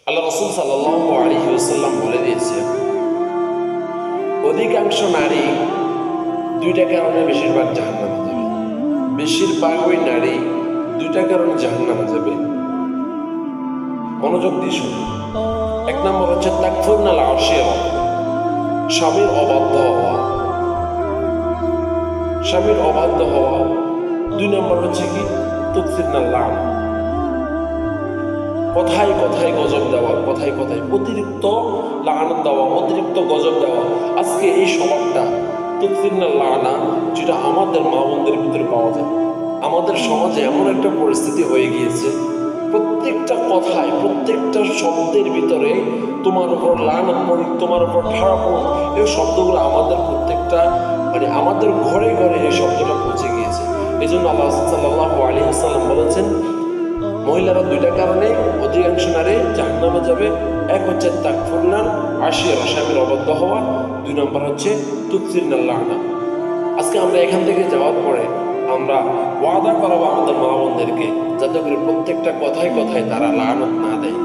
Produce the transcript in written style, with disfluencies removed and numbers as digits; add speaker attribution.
Speaker 1: আল্লাহ রাসূল সাল্লাল্লাহু আলাইহি ওয়াসাল্লাম বলে দিয়েছেন, অধিকাংশ নারী দুইটা কারণে বেশিরভাগ জাহান্নামে যাবে। বেশিরভাগ ওই নারী দুইটা কারণে জাহান্নামে যাবে। মনোযোগ দিয়ে শুনুন। এক নম্বর হচ্ছে তাকফুরনাল আশিরা, স্বামীর অবাধ্য হওয়া। স্বামীর অবাধ্য হওয়া। দুই নম্বর হচ্ছে কি তুকসিরনাল লান, কথায় কথায় গজব দেওয়া, কথায় কথায় অতিরিক্ত লানত দেওয়া, অতিরিক্ত গজব দেওয়া। আজকে এই স্বভাবটা তুকসিরনাল লানা, যেটা আমাদের মা বোনদের ভিতরে পাওয়া যায়। আমাদের সমাজে এমন একটা পরিস্থিতি হয়ে গিয়েছে, প্রত্যেকটা কথায় প্রত্যেকটা শব্দের ভিতরে তোমার উপর লানত পড়ি, তোমার উপর খারাপ পড়ি, এই শব্দগুলো আমাদের প্রত্যেকটা আমাদের ঘরে ঘরে এই শব্দটা পৌঁছে গিয়েছে। এই জন্য আল্লাহ সাল্লাল্লাহু আলাইহি ওয়াসাল্লাম বলেছেন, মহিলারা দুইটা কারণে অধিকাংশ নারী জাহান্নামে যাবে। এক হচ্ছে তাকফুরনাল আশিরা, স্বামীর অবাধ্য হওয়া। দুই নম্বর হচ্ছে তুকসিরনাল লানা। আজকে আমরা এখান থেকে যাওয়ার পরে আমরা ওয়াদা করাবো আমাদের মা বোনদেরকে, যাতে করে প্রত্যেকটা কথায় কথায় তারা লানত না দেয়।